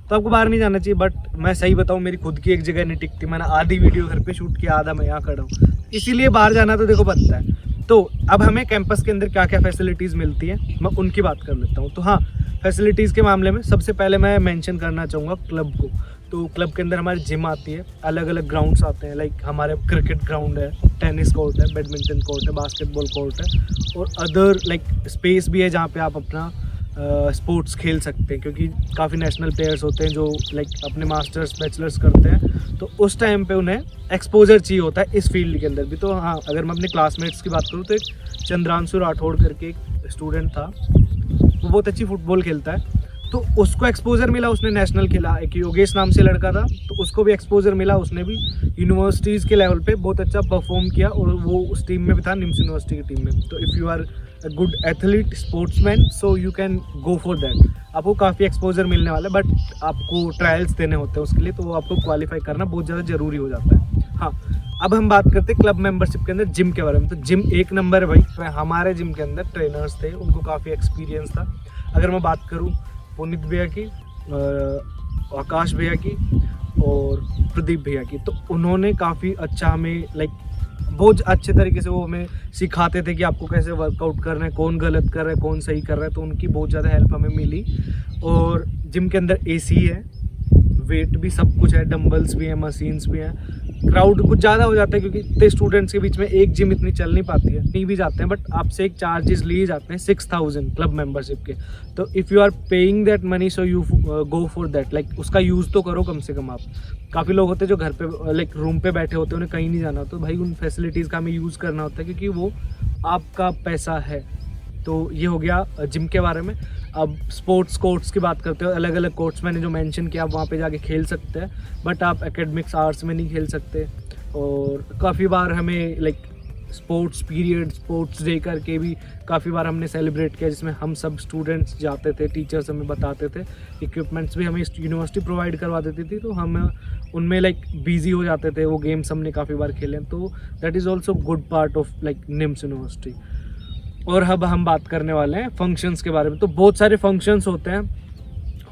तो आपको बाहर नहीं जाना चाहिए। बट मैं सही बताऊँ, मेरी खुद की एक जगह नहीं टिकती, मैंने आधी वीडियो घर पे शूट किया, आधा मैं यहाँ खड़ा हूँ, इसीलिए बाहर जाना तो देखो बनता है। तो अब हमें कैंपस के अंदर क्या क्या फैसिलिटीज़ मिलती हैं, मैं उनकी बात कर लेता हूँ। तो हाँ, फैसिलिटीज़ के मामले में सबसे पहले मैं मेंशन करना चाहूँगा क्लब को। तो क्लब के अंदर हमारी जिम आती है, अलग अलग ग्राउंड्स आते हैं, लाइक हमारे क्रिकेट ग्राउंड है, टेनिस कोर्ट है, बैडमिंटन कोर्ट है, बास्केटबॉल कोर्ट है, और अदर लाइक स्पेस भी है जहाँ पे आप अपना स्पोर्ट्स खेल सकते हैं, क्योंकि काफ़ी नेशनल प्लेयर्स होते हैं जो लाइक अपने मास्टर्स बैचलर्स करते हैं, तो उस टाइम पे उन्हें एक्सपोजर चाहिए होता है इस फील्ड के अंदर भी। तो हाँ, अगर मैं अपने क्लासमेट्स की बात करूँ तो एक चंद्रांशु राठौड़ करके एक स्टूडेंट था, वो बहुत अच्छी फुटबॉल खेलता है, तो उसको एक्सपोजर मिला, उसने नेशनल खेला। एक योगेश नाम से लड़का था, तो उसको भी एक्सपोजर मिला, उसने भी यूनिवर्सिटीज़ के लेवल पे बहुत अच्छा परफॉर्म किया, और वो उस टीम में भी था, निम्स यूनिवर्सिटी की टीम में। तो if you are a good athlete, sportsman, so you can go for that. आपको काफ़ी एक्सपोजर मिलने वाला है, बट आपको ट्रायल्स देने होते हैं उसके लिए, तो आपको क्वालिफाई करना बहुत ज़्यादा ज़रूरी हो जाता है। हाँ, अब हम बात करते हैं क्लब मेंबरशिप के अंदर जिम के बारे में। तो जिम एक नंबर है भाई। हमारे जिम के अंदर ट्रेनर्स थे, उनको काफ़ी एक्सपीरियंस था। अगर मैं बात करूँ पुनीत भैया की, आकाश भैया की और प्रदीप भैया की, तो उन्होंने काफ़ी अच्छा हमें लाइक बहुत अच्छे तरीके से वो हमें सिखाते थे कि आपको कैसे वर्कआउट करना है, कौन गलत कर रहा है, कौन सही कर रहा है, तो उनकी बहुत ज़्यादा हेल्प हमें मिली। और जिम के अंदर एसी है, वेट भी सब कुछ है, डंबल्स भी हैं, मशीन्स भी हैं। क्राउड कुछ ज़्यादा हो जाता है क्योंकि इतने स्टूडेंट्स के बीच में एक जिम इतनी चल नहीं पाती है, नहीं भी जाते हैं, बट आपसे एक चार्जेस लिए जाते हैं 6000 क्लब मेंबरशिप के। तो if you are paying that money, so you go for that, like उसका यूज़ तो करो कम से कम आप। काफ़ी लोग होते हैं जो घर पे लाइक रूम पे बैठे होते हैं, उन्हें कहीं नहीं जाना, तो भाई उन फैसिलिटीज़ का हमें यूज़ करना होता है, क्योंकि वो आपका पैसा है। तो ये हो गया जिम के बारे में। अब स्पोर्ट्स कोर्ट्स की बात करते हो, अलग अलग कोर्ट्स मैंने जो मेंशन किया, आप वहाँ पे जाके खेल सकते हैं, बट आप एकेडमिक्स आवर्स में नहीं खेल सकते। और काफ़ी बार हमें like sports period, sports day करके भी काफ़ी बार हमने सेलिब्रेट किया, जिसमें हम सब स्टूडेंट्स जाते थे, टीचर्स हमें बताते थे, इक्विपमेंट्स भी हमें यूनिवर्सिटी प्रोवाइड करवा देती थी, तो हम उनमें लाइक बिजी हो जाते थे। वो गेम्स हमने काफ़ी बार खेले, तो that is also good part of like NIMS university. और अब हम बात करने वाले हैं फंक्शंस के बारे में। तो बहुत सारे फंक्शंस होते हैं।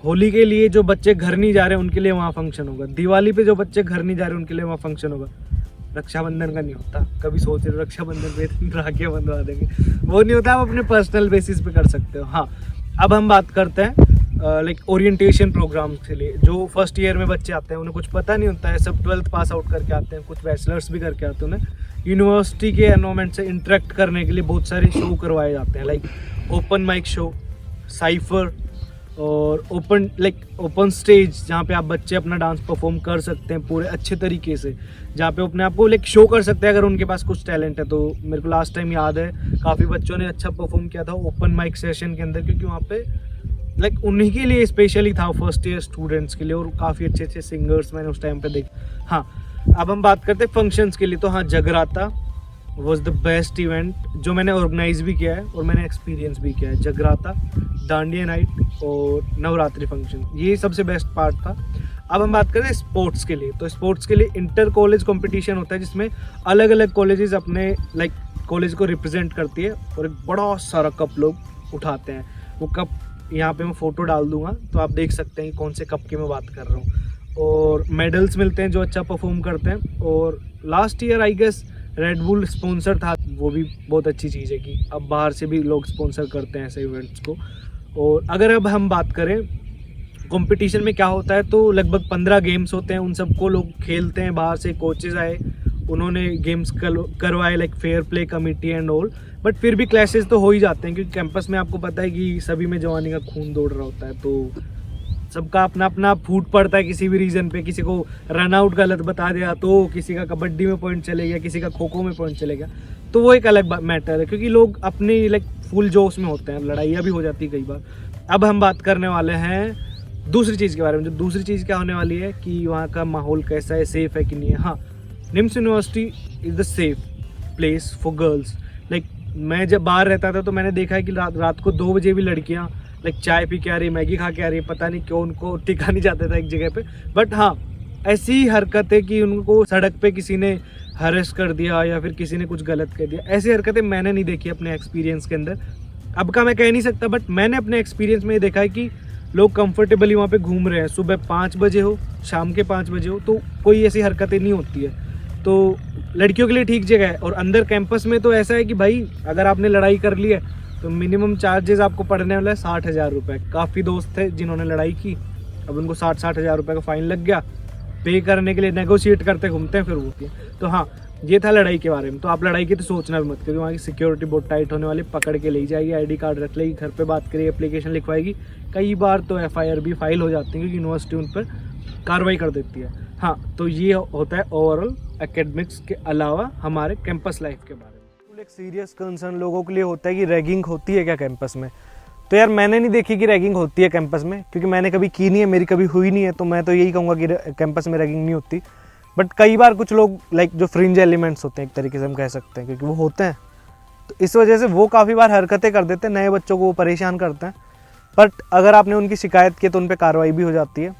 होली के लिए जो बच्चे घर नहीं जा रहे उनके लिए वहाँ फंक्शन होगा, दिवाली पे जो बच्चे घर नहीं जा रहे उनके लिए वहाँ फंक्शन होगा। रक्षाबंधन का नहीं होता, कभी सोच रहे हो रक्षाबंधन पे राखियाँ बंधवा देंगे, वो नहीं होता, आप अपने पर्सनल बेसिस पे कर सकते हो। हाँ, अब हम बात करते हैं लाइक ओरिएंटेशन प्रोग्राम्स के लिए। जो फर्स्ट ईयर में बच्चे आते हैं उन्हें कुछ पता नहीं होता है, सब 12th पास आउट करके आते हैं, कुछ बैचलर्स भी करके आते हैं। उन्हें यूनिवर्सिटी के एनवायरनमेंट से इंटरेक्ट करने के लिए बहुत सारे शो करवाए जाते हैं, like open mic show, cypher और ओपन स्टेज, जहाँ पे आप बच्चे अपना डांस परफॉर्म कर सकते हैं पूरे अच्छे तरीके से, जहाँ पे अपने आप को लाइक शो कर सकते हैं अगर उनके पास कुछ टैलेंट है। तो मेरे को लास्ट टाइम याद है काफ़ी बच्चों ने अच्छा परफॉर्म किया था ओपन माइक सेशन के अंदर, क्योंकि वहाँ पे लाइक उन्हीं के लिए स्पेशली था, फर्स्ट ईयर स्टूडेंट्स के लिए, और काफ़ी अच्छे अच्छे सिंगर्स मैंने उस टाइम पे देखे। हाँ, अब हम बात करते हैं फंक्शंस के लिए। तो हाँ, जगराता वॉज द बेस्ट इवेंट जो मैंने ऑर्गेनाइज भी किया है और मैंने एक्सपीरियंस भी किया है। जगराता, दांडिया नाइट और नवरात्रि फंक्शन, ये सबसे बेस्ट पार्ट था। अब हम बात करें स्पोर्ट्स के लिए। तो स्पोर्ट्स के लिए इंटर कॉलेज कंपटीशन होता है, जिसमें अलग अलग कॉलेजेस अपने लाइक कॉलेज को रिप्रेजेंट करती है, और एक बड़ा सारा कप लोग उठाते हैं। वो कप यहाँ पे मैं फ़ोटो डाल दूंगा, तो आप देख सकते हैं कौन से कप की मैं बात कर रहा हूँ। और मेडल्स मिलते हैं जो अच्छा परफॉर्म करते हैं। और last year I guess Red Bull sponsor था, वो भी बहुत अच्छी चीज़ है कि अब बाहर से भी लोग स्पॉन्सर करते हैं ऐसे इवेंट्स को। और अगर अब हम बात करें कंपटीशन में क्या होता है, तो लगभग 15 गेम्स होते हैं, उन सबको लोग खेलते हैं। बाहर से कोचेज आए, उन्होंने गेम्स करवाए like fair play committee and all, but फिर भी क्लैशेस तो हो ही जाते हैं, क्योंकि कैंपस में आपको पता है कि सभी में जवानी का खून दौड़ रहा होता है, तो सबका अपना अपना फूट पड़ता है किसी भी रीज़न पे। किसी को रन आउट गलत बता दिया तो किसी का कबड्डी में पॉइंट चले गया, किसी का खो खो में पॉइंट चले गया, तो वो एक अलग मैटर है, क्योंकि लोग अपने लाइक फुल जोश में होते हैं, लड़ाइयाँ भी हो जाती है कई बार। अब हम बात करने वाले हैं दूसरी चीज़ के बारे में। जो दूसरी चीज़ क्या होने वाली है कि वहाँ का माहौल कैसा है, सेफ़ है कि नहीं है। हाँ, NIMS university is the safe place for girls. Like मैं जब बाहर रहता था तो मैंने देखा है कि रात को 2 बजे भी लड़कियाँ लाइक चाय पी के आ रही, मैगी खा के आ रही, पता नहीं क्यों उनको टिका नहीं जाता था एक जगह पे। बट हाँ, ऐसी ही हरकतें कि उनको सड़क पे किसी ने हरेस कर दिया या फिर किसी ने कुछ गलत कर दिया, ऐसी हरकतें मैंने नहीं देखी अपने एक्सपीरियंस के अंदर। अब का मैं कह नहीं सकता, बट मैंने अपने एक्सपीरियंस में ये देखा है कि लोग कंफर्टेबली वहाँ पे घूम रहे हैं। सुबह 5 बजे हो, शाम के 5 बजे हो, तो कोई ऐसी हरकतें नहीं होती है। तो लड़कियों के लिए ठीक जगह है। और अंदर कैंपस में तो ऐसा है कि भाई अगर आपने लड़ाई कर ली है तो मिनिमम चार्जेस आपको पड़ने वाला है 60,000 रुपये। काफ़ी दोस्त थे जिन्होंने लड़ाई की, अब उनको 60,000 रुपये का फ़ाइन लग गया। पे करने के लिए नेगोशिएट करते घूमते हैं फिर वो। तो हाँ, ये था लड़ाई के बारे में। तो आप लड़ाई की तो सोचना भी मत, क्योंकि वहाँ की सिक्योरिटी बहुत टाइट होने वाली, पकड़ के ले जाएगी, ID कार्ड रख लेगी, घर पे बात करेगी, एप्लीकेशन लिखवाएगी। कई बार तो FIR भी फाइल हो जाती है क्योंकि यूनिवर्सिटी उन पर कार्रवाई कर देती है। हाँ, तो ये होता है ओवरऑल एकेडमिक्स के अलावा हमारे कैंपस लाइफ के बारे में। एक सीरियस कंसर्न लोगों के लिए होता है कि रैगिंग होती है क्या कैंपस में। तो यार मैंने नहीं देखी कि रैगिंग होती है कैंपस में, क्योंकि मैंने कभी की नहीं है, मेरी कभी हुई नहीं है। तो मैं तो यही कहूँगा कि कैंपस में रैगिंग नहीं होती। बट कई बार कुछ लोग लाइक जो फ्रिंज एलिमेंट्स होते हैं एक तरीके से हम कह सकते हैं, क्योंकि वो होते हैं, तो इस वजह से वो काफ़ी बार हरकतें कर देते हैं, नए बच्चों को वो परेशान करते हैं। बट अगर आपने उनकी शिकायत की तो उन पर कार्रवाई भी हो जाती है।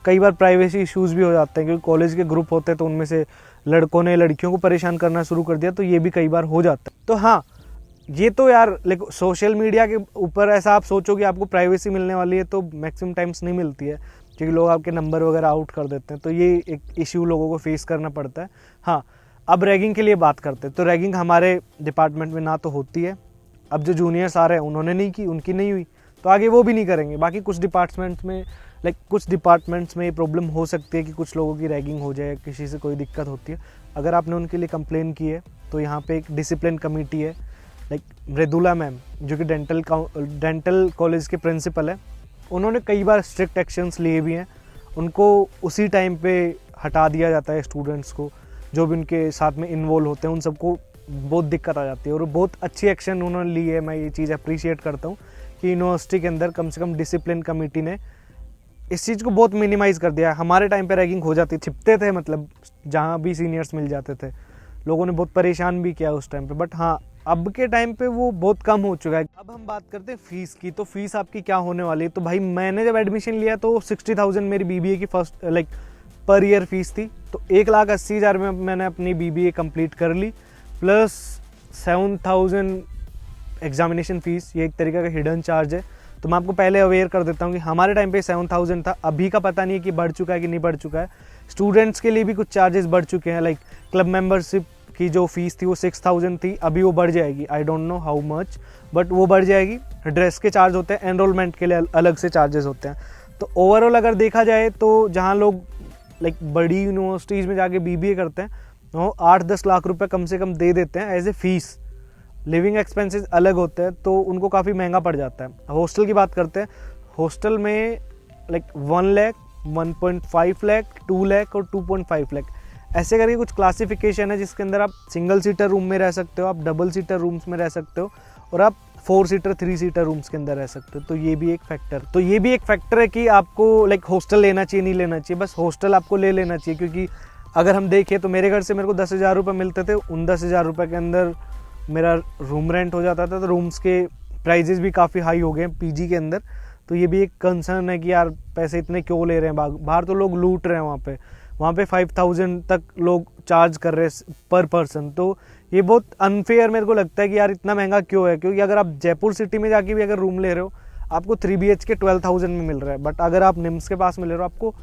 कई बार प्राइवेसी इश्यूज़ भी हो जाते हैं, क्योंकि कॉलेज के ग्रुप होते हैं तो उनमें से लड़कों ने लड़कियों को परेशान करना शुरू कर दिया, तो ये भी कई बार हो जाता है। तो हाँ, ये तो यार लाइक सोशल मीडिया के ऊपर ऐसा आप सोचो कि आपको प्राइवेसी मिलने वाली है, तो मैक्सिमम टाइम्स नहीं मिलती है, क्योंकि लोग आपके नंबर वगैरह आउट कर देते हैं। तो ये एक इश्यू लोगों को फेस करना पड़ता है। हाँ, अब रैगिंग के लिए बात करते हैं तो रैगिंग हमारे डिपार्टमेंट में ना तो होती है। अब जो जूनियर्स आ रहे हैं उन्होंने नहीं की, उनकी नहीं हुई, तो आगे वो भी नहीं करेंगे। बाकी कुछ डिपार्टमेंट्स में ये प्रॉब्लम हो सकती है कि कुछ लोगों की रैगिंग हो जाए, किसी से कोई दिक्कत होती है। अगर आपने उनके लिए कंप्लेन की है तो यहाँ पे एक डिसिप्लिन कमेटी है, लाइक मृदुला मैम जो कि डेंटल कॉलेज के प्रिंसिपल है, उन्होंने कई बार स्ट्रिक्ट एक्शंस लिए भी हैं। उनको उसी टाइम पे हटा दिया जाता है स्टूडेंट्स को, जो भी उनके साथ में इन्वॉल्व होते हैं उन सबको बहुत दिक्कत आ जाती है। और बहुत अच्छी एक्शन उन्होंने ली है, मैं ये चीज़ अप्रिशिएट करता हूँ कि यूनिवर्सिटी के अंदर कम से कम डिसिप्लिन कमेटी ने इस चीज़ को बहुत मिनिमाइज़ कर दिया है। हमारे टाइम पे रैगिंग हो जाती, छिपते थे, मतलब जहाँ भी सीनियर्स मिल जाते थे, लोगों ने बहुत परेशान भी किया उस टाइम पे। बट हाँ, अब के टाइम पे वो बहुत कम हो चुका है। अब हम बात करते हैं फ़ीस की। तो फीस आपकी क्या होने वाली है। तो भाई मैंने जब एडमिशन लिया तो 60,000 मेरी BBA की first like per year fees थी। तो 1,80,000 में मैंने अपनी BBA कंप्लीट कर ली, प्लस 7,000 एग्जामिनेशन फ़ीस। ये एक तरीके का हिडन चार्ज है। तो मैं आपको पहले अवेयर कर देता हूँ कि हमारे टाइम पे 7,000 था, अभी का पता नहीं है कि बढ़ चुका है कि नहीं बढ़ चुका है। स्टूडेंट्स के लिए भी कुछ चार्जेस बढ़ चुके हैं, लाइक क्लब मेंबरशिप की जो फीस थी वो 6,000 थी, अभी वो बढ़ जाएगी। I don't know how much, but वो बढ़ जाएगी। ड्रेस के चार्ज होते हैं, एनरोलमेंट के लिए अलग से चार्जेस होते हैं। तो ओवरऑल अगर देखा जाए तो जहाँ लोग लाइक बड़ी यूनिवर्सिटीज़ में जाके BBA करते हैं वो 8-10 लाख रुपए कम से कम दे देते हैं as a fee. Living expenses अलग होते हैं तो उनको काफ़ी महंगा पड़ जाता है। हॉस्टल की बात करते हैं, हॉस्टल में लाइक 1 लाख, 1.5 लाख, 2 लाख और 2.5 लाख ऐसे करके कुछ क्लासिफिकेशन है, जिसके अंदर आप सिंगल सीटर रूम में रह सकते हो, आप डबल सीटर रूम्स में रह सकते हो, और आप 4 सीटर 3 सीटर रूम्स के अंदर रह सकते हो। तो ये भी एक फैक्टर है कि आपको लाइक हॉस्टल लेना चाहिए नहीं लेना चाहिए। बस हॉस्टल आपको ले लेना चाहिए, क्योंकि अगर हम देखें तो मेरे घर से मेरे को 10,000 रुपये मिलते थे। उन 10,000 रुपये के अंदर मेरा रूम रेंट हो जाता था। तो रूम्स के प्राइजेस भी काफ़ी हाई हो गए हैं PG के अंदर। तो ये भी एक कंसर्न है कि यार पैसे इतने क्यों ले रहे हैं। बाहर तो लोग लूट रहे हैं, वहाँ पे 5,000 तक लोग चार्ज कर रहे हैं पर पर्सन। तो ये बहुत अनफेयर मेरे को लगता है कि यार इतना महंगा क्यों है। क्योंकि अगर आप जयपुर सिटी में जाके भी अगर रूम ले रहे हो, आपको 3 BHK 12,000 में मिल रहा है। बट अगर आप निम्स के पास में ले रहे हो, आपको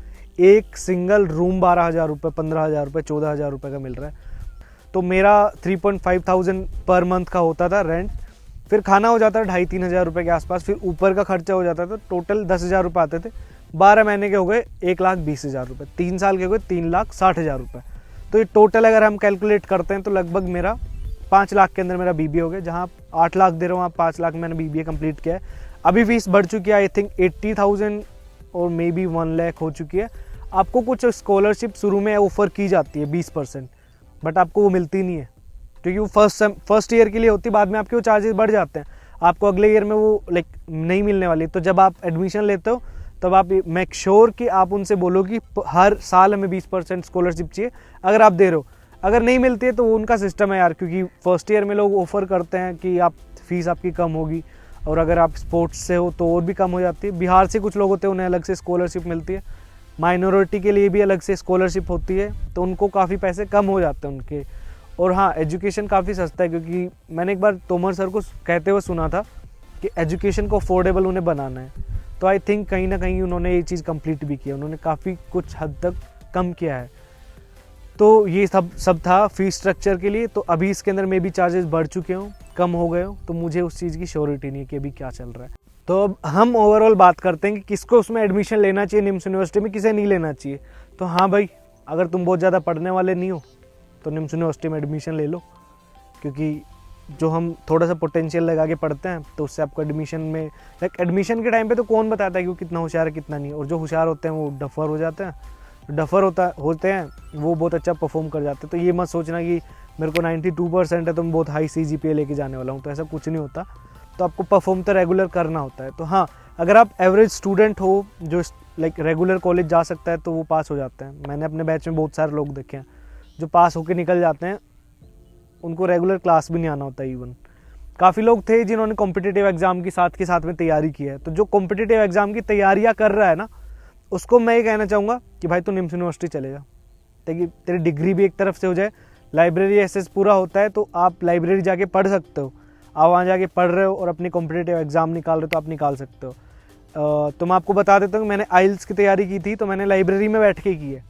एक सिंगल रूम 12,000 रुपये, 15,000 रुपये, 14,000 रुपये का मिल रहा है। तो मेरा 3,500 पर मंथ का होता था रेंट, फिर खाना हो जाता था 2,500-3,000 रुपये के आसपास, फिर ऊपर का खर्चा हो जाता था। टोटल 10,000 रुपये आते थे। 12 महीने के हो गए 1,20,000 रुपये, 3 साल के हो गए 3,60,000 रुपये। तो ये टोटल अगर हम कैलकुलेट करते हैं तो लगभग मेरा 5 लाख के अंदर मेरा BBA हो गया। जहाँ आप 8 लाख दे रहे हो, आप 5 लाख मैंने BBA कंप्लीट किया है। अभी फीस बढ़ चुकी है, आई थिंक 80,000 और मे बी 1 लाख हो चुकी है। आपको कुछ स्कॉलरशिप शुरू में ऑफर की जाती है 20%, बट आपको वो मिलती नहीं है, क्योंकि वो फर्स्ट ईयर के लिए होती है। बाद में आपके वो चार्जेस बढ़ जाते हैं, आपको अगले ईयर में वो लाइक नहीं मिलने वाली। तो जब आप एडमिशन लेते हो तब आप मेक श्योर कि आप उनसे बोलो कि हर साल हमें 20% स्कॉलरशिप चाहिए अगर आप दे रहे हो। अगर नहीं मिलती है तो वो उनका सिस्टम है यार, क्योंकि फर्स्ट ईयर में लोग ऑफर करते हैं कि आप फीस आपकी कम होगी, और अगर आप स्पोर्ट्स से हो तो और भी कम हो जाती है। बिहार से कुछ लोग होते हैं उन्हें अलग से स्कॉलरशिप मिलती है, माइनॉरिटी के लिए भी अलग से स्कॉलरशिप होती है, तो उनको काफ़ी पैसे कम हो जाते हैं उनके। और हाँ, एजुकेशन काफ़ी सस्ता है, क्योंकि मैंने एक बार तोमर सर को कहते हुए सुना था कि एजुकेशन को अफोर्डेबल उन्हें बनाना है। तो आई थिंक कहीं ना कहीं उन्होंने ये चीज़ कंप्लीट भी किया, उन्होंने काफ़ी कुछ हद तक कम किया है। तो ये सब था फीस स्ट्रक्चर के लिए। तो अभी इसके अंदर में भी चार्जेस बढ़ चुके हों, कम हो गए हो, तो मुझे उस चीज़ की श्योरिटी नहीं है कि अभी क्या चल रहा है। तो अब हम ओवरऑल बात करते हैं कि किसको उसमें एडमिशन लेना चाहिए निम्स यूनिवर्सिटी में, किसे नहीं लेना चाहिए। तो हाँ भाई, अगर तुम बहुत ज़्यादा पढ़ने वाले नहीं हो तो निम्स यूनिवर्सिटी में एडमिशन ले लो, क्योंकि जो हम थोड़ा सा पोटेंशियल लगा के पढ़ते हैं तो उससे आपको एडमिशन में, लाइक एडमिशन के टाइम पे तो कौन बताता है कि वो कितना होशियार है कितना नहीं, और जो होशियार होते हैं वो डफर हो जाते हैं, होते हैं वो बहुत अच्छा परफॉर्म कर जाते हैं। तो ये मत सोचना कि मेरे को 92% है तो मैं बहुत हाई CGPA लेके जाने वाला हूँ, तो ऐसा कुछ नहीं होता। तो आपको परफॉर्म तो रेगुलर करना होता है। तो हाँ, अगर आप एवरेज स्टूडेंट हो जो लाइक रेगुलर कॉलेज जा सकता है तो वो पास हो जाते हैं। मैंने अपने बैच में बहुत सारे लोग देखे हैं जो पास होके निकल जाते हैं, उनको रेगुलर क्लास भी नहीं आना होता। इवन काफ़ी लोग थे जिन्होंने कॉम्पिटिटिव एग्ज़ाम के साथ में तैयारी की है। तो जो कॉम्पिटिटिव एग्ज़ाम की तैयारियाँ कर रहा है ना, उसको मैं ये कहना चाहूँगा कि भाई तू निम्स यूनिवर्सिटी चले जा, ताकि तेरी डिग्री भी एक तरफ से हो जाए। लाइब्रेरी एक्सेस पूरा होता है तो आप लाइब्रेरी जाके पढ़ सकते हो, आप वहाँ जाके पढ़ रहे हो और अपनी कॉम्पिटिटिव एग्ज़ाम निकाल रहे हो तो आप निकाल सकते हो। तो मैं आपको बता देता हूँ, मैंने आइल्स की तैयारी की थी तो मैंने लाइब्रेरी में बैठ के की है।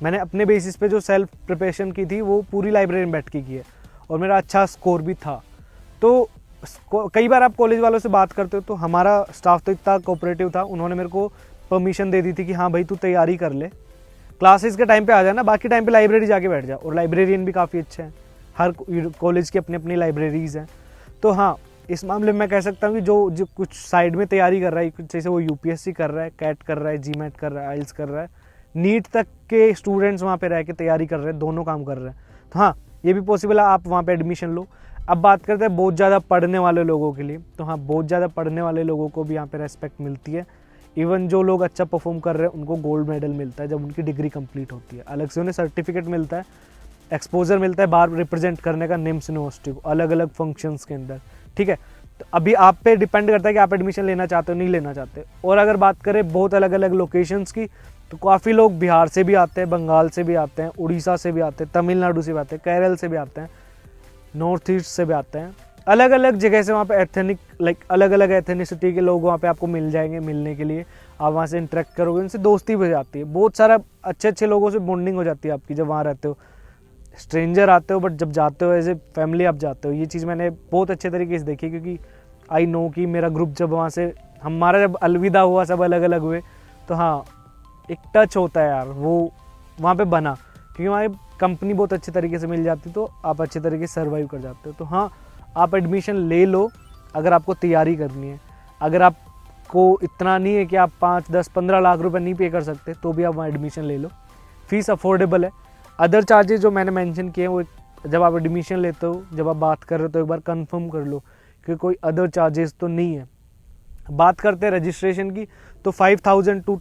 मैंने अपने बेसिस पे जो सेल्फ प्रिपरेशन की थी वो पूरी लाइब्रेरी में बैठ के की है, और मेरा अच्छा स्कोर भी था। तो कई बार आप कॉलेज वालों से बात करते हो तो हमारा स्टाफ तो इतना कोऑपरेटिव था, उन्होंने मेरे को परमिशन दे दी थी कि हाँ भाई तू तैयारी कर ले, क्लासेस के टाइम पे आ जाना, बाकी टाइम पे लाइब्रेरी जाके बैठ जा। और लाइब्रेरियन भी काफ़ी अच्छे हैं, हर कॉलेज की अपनी अपनी लाइब्रेरीज़ हैं। तो हाँ, इस मामले में मैं कह सकता हूँ कि जो कुछ साइड में तैयारी कर रहा है, जैसे वो UPSC कर रहा है, कैट कर रहा है, GMAT कर रहा है, आइल्स कर रहा है, नीट तक के स्टूडेंट्स वहाँ पे रह के तैयारी कर रहे हैं, दोनों काम कर रहे हैं। तो हाँ, ये भी पॉसिबल है, आप वहाँ पे एडमिशन लो। अब बात करते हैं बहुत ज़्यादा पढ़ने वाले लोगों के लिए। तो हाँ, बहुत ज़्यादा पढ़ने वाले लोगों को भी यहाँ पे रेस्पेक्ट मिलती है। इवन जो लोग अच्छा परफॉर्म कर रहे हैं उनको गोल्ड मेडल मिलता है जब उनकी डिग्री कंप्लीट होती है, अलग से उन्हें सर्टिफिकेट मिलता है, एक्सपोजर मिलता है बाहर रिप्रेजेंट करने का निम्स यूनिवर्सिटी को अलग अलग फंक्शंस के अंदर। ठीक है, तो अभी आप पे डिपेंड करता है कि आप एडमिशन लेना चाहते हो नहीं लेना चाहते। और अगर बात करें बहुत अलग अलग लोकेशंस की, तो काफ़ी लोग बिहार से भी आते हैं, बंगाल से भी आते हैं, उड़ीसा से भी आते हैं, तमिलनाडु से भी आते हैं, केरल से भी आते हैं, नॉर्थ ईस्ट से भी आते हैं, अलग अलग जगह से। वहाँ पे एथनिक अलग अलग एथनिसिटी के लोग वहाँ पे आपको मिल जाएंगे मिलने के लिए। आप वहाँ से इंटरेक्ट करोगे, उनसे दोस्ती भी हो जाती है, बहुत सारा अच्छे लोगों से बॉन्डिंग हो जाती है आपकी जब वहाँ रहते हो। स्ट्रेंजर आते हो बट जब जाते हो एज ए फैमिली आप जाते हो। ये चीज़ मैंने बहुत अच्छे तरीके से देखी, क्योंकि आई नो कि मेरा ग्रुप जब वहाँ से हमारा जब अलविदा हुआ, सब अलग अलग हुए, तो हाँ एक टच होता है यार वो वहाँ पे बना, क्योंकि वहाँ कंपनी बहुत अच्छे तरीके से मिल जाती, तो आप अच्छे तरीके से सर्वाइव कर जाते हो। तो हाँ, आप एडमिशन ले लो अगर आपको तैयारी करनी है। अगर आपको इतना नहीं है कि आप 5, 10, 15 लाख रुपए नहीं पे कर सकते, तो भी आप वहाँ एडमिशन ले लो, फीस अफोर्डेबल है। अदर चार्जेस जो मैंने मेंशन किए वो जब आप एडमिशन लेते हो, जब आप बात कर रहे हो तो एक बार कंफर्म कर लो कि कोई अदर चार्जेस तो नहीं है। बात करते हैं रजिस्ट्रेशन की, तो 5,000 to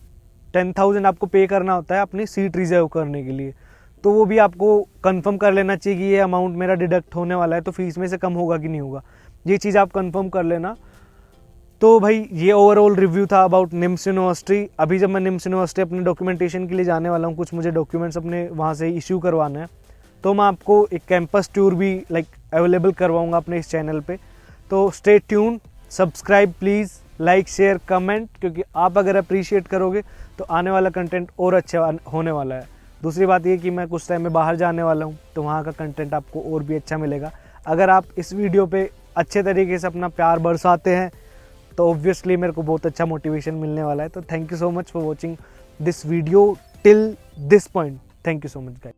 10,000 आपको पे करना होता है अपनी सीट रिजर्व करने के लिए। तो वो भी आपको कंफर्म कर लेना चाहिए कि ये अमाउंट मेरा डिडक्ट होने वाला है, तो फीस में से कम होगा कि नहीं होगा, ये चीज़ आप कंफर्म कर लेना। तो भाई ये ओवरऑल रिव्यू था अबाउट निम्स यूनिवर्सिटी। अभी जब मैं निम्स यूनिवर्सिटी अपने डॉक्यूमेंटेशन के लिए जाने वाला हूँ, कुछ मुझे डॉक्यूमेंट्स अपने वहाँ से इश्यू करवाना है, तो मैं आपको एक कैंपस टूर भी अवेलेबल करवाऊँगा अपने इस चैनल पे। तो stay tune, subscribe please, like share comment, क्योंकि आप अगर अप्रिशिएट करोगे तो आने वाला कंटेंट और अच्छा होने वाला है। दूसरी बात ये कि मैं कुछ टाइम में बाहर जाने वाला हूँ, तो वहाँ का कंटेंट आपको और भी अच्छा मिलेगा। अगर आप इस वीडियो पे अच्छे तरीके से अपना प्यार बरसाते हैं तो ऑब्वियसली मेरे को बहुत अच्छा मोटिवेशन मिलने वाला है। तो thank you so much for watching this video till this point. Thank you so much guys.